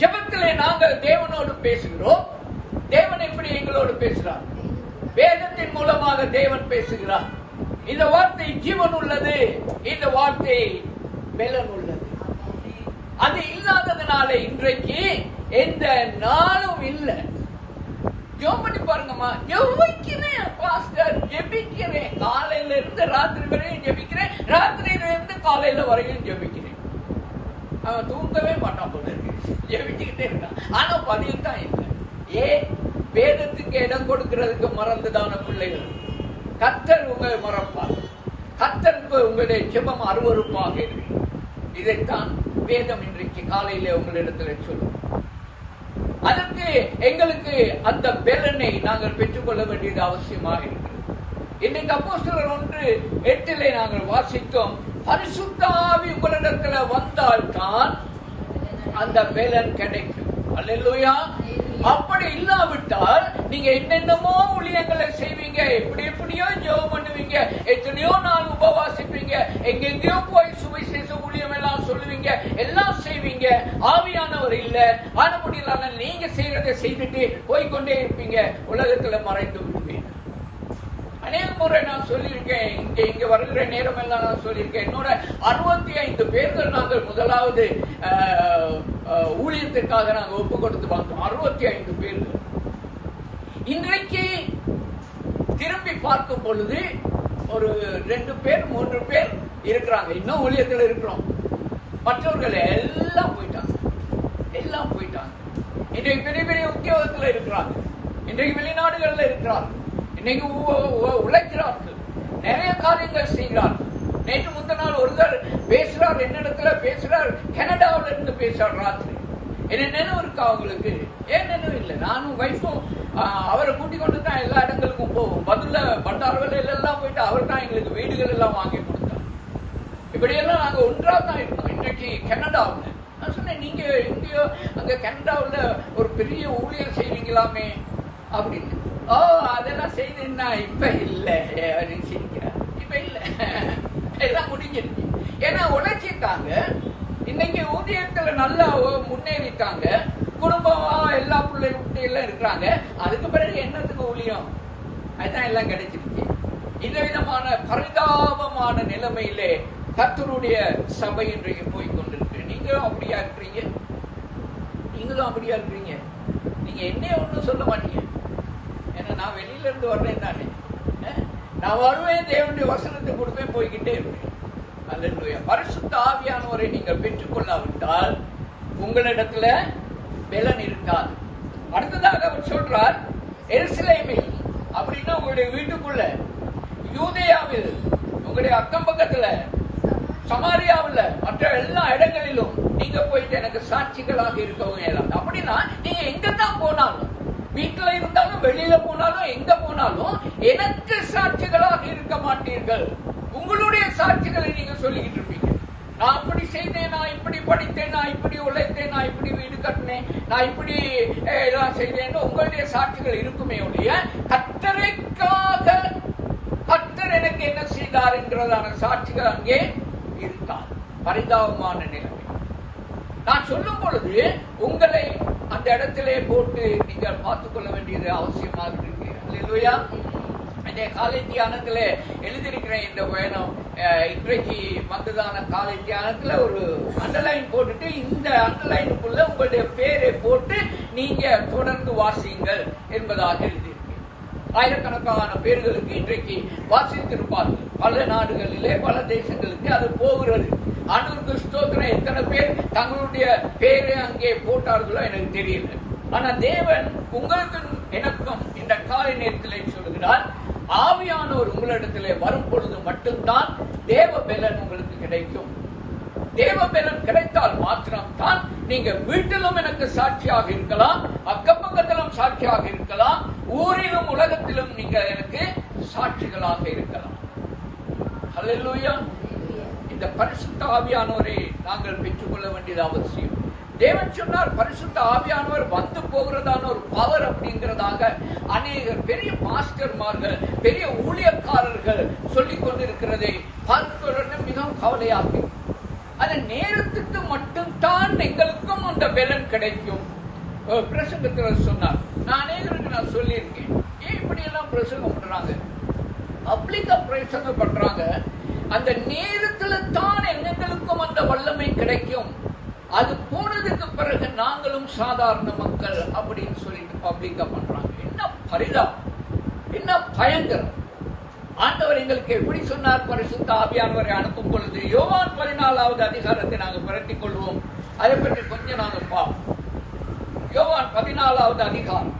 ஜெபத்திலே நாங்கள் தேவனோடு பேசுகிறோம். தேவன் எப்படி எங்களோடு பேசுகிறார்? வேதத்தின் மூலமாக தேவன் பேசுகிறார். இந்த வார்த்தை ஜீவன் உள்ளது, இந்த வார்த்தை பலன் உள்ளது. அது இல்லாததுனால இன்றைக்கு எந்த நாளும் இல்லை. ஜெபம் பண்ணி பாருங்கம்மா. ஜெபிக்கிறேன் பாஸ்டர், ஜெபிக்கிறேன். காலையில இருந்து ராத்திரி வரையும் ஜெபிக்கிறேன், ராத்திரியில இருந்து காலையில வரையும் ஜெபிக்கிறேன். அவன் தூங்கவே மாட்டான் போல இருக்கு, ஜெபிச்சுக்கிட்டே இருக்கான். ஆனா பதில் தான் இல்லை. ஏன்? வேதத்துக்கு இடம் கொடுக்கிறதுக்கு மறந்துதான பிள்ளைகள். கர்த்தர் உங்களை மறப்பார். கர்த்தருக்கு உங்களுடைய ஜெபம் அருவருப்பாக இருக்கு. இதைத்தான் வேதம் இன்றைக்கு காலையில உங்களிடத்துல சொல்லும். அதற்கு எங்களுக்கு அந்த பலனை நாங்கள் பெற்றுக்கொள்ள வேண்டியது அவசியமாக இருக்கிறது. இன்னைக்கு அப்போஸ்தலர் 1:8 நாங்கள் வாசித்தோம், பரிசுத்த ஆவி உங்களிடத்துல வந்தால் தான் அந்த பலன் கிடைக்கும். அல்லேலூயா. அப்படி இல்லாவிட்டால் நீங்க என்னென்னமோ ஊழியங்களை செய்வீங்க, எப்படியோ ஜெபம் பண்ணுவீங்க, எத்தனையோ நாள் உபவாசிப்பீங்க, எங்கெங்கயோ போய் சுவிசேஷ ஊழியம் எல்லாம் சொல்லுவீங்க, எல்லாம் செய்வீங்க. ஆவியானவர் இல்ல. ஆனபடியிலான நீங்க செய்யறதை செய்துட்டு போய்கொண்டே இருப்பீங்க, உலகத்துல மறைந்து விடுவீங்க. அநேக முறை நான் சொல்லியிருக்கேன், இங்க வருகிற நேரம் எல்லாம் நான் சொல்லியிருக்கேன். என்னோட 65 பேர்கள் நாங்கள் முதலாவது ஊழியத்திற்காக நாங்கள் ஒப்பு கொடுத்து பார்த்தோம். 65 பேர்கள். இன்றைக்கு திரும்பி பார்க்கும் பொழுது ஒரு 2 பேர் 3 பேர் இருக்கிறாங்க, இன்னும் ஊழியத்தில் இருக்கிறோம். மற்றவர்கள் எல்லாம் போயிட்டாங்க. இன்றைக்கு பெரிய பெரிய உத்தியோகத்தில் இருக்கிறாங்க, இன்றைக்கு வெளிநாடுகள்ல இருக்கிறாங்க, இன்னைக்கு உழைக்கிறார்கள், நிறைய காரியங்கள் செய்கிறார்கள். நேற்று முந்த நாள் ஒருத்தர் பேசுறார், என்னிடத்துல பேசுறார், கனடாவில இருந்து பேசுறார் ராத்திரி. என்ன நினைவு இருக்கா அவங்களுக்கு? ஏன் நினைவு இல்லை? நானும் வைஃபும் அவரை கூட்டிக் கொண்டு தான் எல்லா இடங்களுக்கும் போவோம். பதில பண்டார்கள் எல்லாம் போயிட்டு அவர் தான் எங்களுக்கு வீடுகள் எல்லாம் வாங்கி கொடுத்தார். இப்படியெல்லாம் நாங்க ஒன்றா தான் இருக்கோம். இன்றைக்கு கனடாவில் நான் சொன்னேன், நீங்க எங்கேயோ அங்க கனடாவில் ஒரு பெரிய ஊழியர் செய்வீங்களாமே அப்படின்னு. அதெல்லாம் செய்தா இப்ப இல்ல அப்படின்னு சிரிக்கிறார். இப்ப இல்ல, எல்லாம் முடிஞ்சிருச்சு. ஏன்னா உழைச்சிட்டாங்க, இன்னைக்கு ஊதியத்துல நல்லா முன்னேறிட்டாங்க, குடும்பம் எல்லா பிள்ளைகளும் இருக்கிறாங்க. அதுக்கு பிறகு என்னத்துக்கு ஊழியம்? அதுதான் எல்லாம் கிடைச்சிருச்சு. இந்த விதமான பரிதாபமான நிலைமையிலே கர்த்தருடைய சபை இன்றைக்கு போய் கொண்டிருக்கு. நீங்களும் அப்படியா இருக்கிறீங்க? நீங்க என்ன ஒண்ணும் சொல்ல மாட்டீங்க. ஏன்னா நான் வெளியில இருந்து வர்றேன் தானே, நான் வருவேன், தேவனுடைய வசனத்தை கொடுப்பேன், போய்கிட்டே இருப்பேன். அல்லேலூயா. பரிசுத்த ஆவியானவரை நீங்கள் பெற்றுக்கொள்ளாவிட்டால் உங்களிடத்துல பலன் இருக்காது. அடுத்ததாக அவர் சொல்றார், எருசலேமில் அப்படின்னா உங்களுடைய வீட்டுக்குள்ள, யூதேயாவில், உங்களுடைய அக்கம் பக்கத்துல, சமாரியாவில், மற்ற எல்லா இடங்களிலும் நீங்க போயிட்டு எனக்கு சாட்சிகளாக இருக்கவும் இயலாது. அப்படின்னா நீங்க எங்கதான் போனாலும், வீட்டுல இருந்தாலும் வெளியில போனாலும் எங்க போனாலும் எனக்கு சாட்சிகளாக இருக்க மாட்டீர்கள். உங்களுடைய சாட்சிகளை நீங்க சொல்லிக்கிட்டு இருப்பீங்க. நான் அப்படி செய்தேன், நான் இப்படி படித்தேன், நான் இப்படி உழைத்தேன், நான் இப்படி வீடு கட்டினேன், நான் இப்படி எல்லாம் செய்தேன். உங்களுடைய சாட்சிகள் இருக்குமே ஒழிய கர்த்தருக்காக கர்த்தர் எனக்கு என்ன செய்தார் என்கிறதான சாட்சிகள் அங்கே இருக்காது. பரிதாபமான நிலைமை. நான் சொல்லும் பொழுது உங்களை அந்த இடத்திலே போட்டு நீங்கள் பார்த்துக் கொள்ள வேண்டியது அவசியமாக இருக்கு. அல்லேலூயா. காலை தியானத்துல எழுதியிருக்கிறேன். இந்த பயணம் இன்றைக்கு வந்ததான காலை தியானத்துல ஒரு அண்டர்லைன் போட்டுட்டு, இந்த அண்டர்லைனுக்குள்ள உங்களுடைய பேரை போட்டு நீங்க தொடர்ந்து வாசியுங்கள் என்பதாக எழுதியிருக்கேன். ஆயிரக்கணக்கான பேர்களுக்கு இன்றைக்கு வாசித்திருப்பார்கள். பல நாடுகளிலே, பல தேசங்களுக்கு அது போகிறது. ஆண்டவருக்கு ஸ்தோத்திரம். எத்தனை பேர் தங்களுடைய பேரை அங்கே போட்டார்களோ எனக்கு தெரியல. ஆனா தேவன் உங்களுக்கு எனக்கும் இந்த காலை நேரத்திலே சொல்லுகிறார், ஆவியானவர் உங்களிடத்திலே வரும் பொழுது மட்டும்தான் தேவ பலன் உங்களுக்கு கிடைக்கும். தேவ பலன் கிடைத்தால் மாத்திரம்தான் நீங்க வீட்டிலும் எனக்கு சாட்சியாக இருக்கலாம், அக்கம் பக்கத்திலும் சாட்சியாக இருக்கலாம், ஊரிலும் உலகத்திலும் நீங்க எனக்கு சாட்சிகளாக இருக்கலாம். அல்லேலூயா. இந்த பரிசுத்த ஆவியானவரை நாங்கள் பெற்றுக்கொள்ள வேண்டியது அவசியம். தேவன் சொன்னார், பரிசுத்த ஆவியானவர் வந்து போகிறதான ஒரு பவர் அப்படிங்கிறதாக அநேகர் பெரிய மாஸ்டர்மார்கள், பெரிய ஊழியக்காரர்கள் சொல்லிக் கொண்டிருக்கிறதை பார்க்கிறது மிகவும் கவலையாக. அந்த நேரத்துக்கு மட்டும்தான் எங்களுக்கும் அந்த பலன் கிடைக்கும். பிரசங்கத்தில் சொன்னார். நான் அநேகருக்கு நான் சொல்லியிருக்கேன், ஏன் இப்படி எல்லாம் பிரசங்கம் பண்றாங்க, பப்ளிக்கா பிரசங்கம் பண்றாங்க, அந்த நேரத்துல தான் எங்களுக்கும் அந்த வல்லமை கிடைக்கும், அது போனதுக்கு பிறகு நாங்களும் சாதாரண மக்கள் அப்படின்னு சொல்லிட்டு பப்ளிக்கா பண்றாங்க. என்ன பரிதாபம், என்ன பயங்கரம். ஆண்டவர் எங்களுக்கு எப்படி சொன்னார்? பரிசுத்த ஆவியானவரை அனுப்பும் பொழுது யோவான் 14வது அதிகாரத்தை நாங்கள் பிரட்டிக் கொள்வோம். அதை பற்றி கொஞ்சம் நாங்கள் பார்ப்போம். யோவான் 14வது அதிகாரம்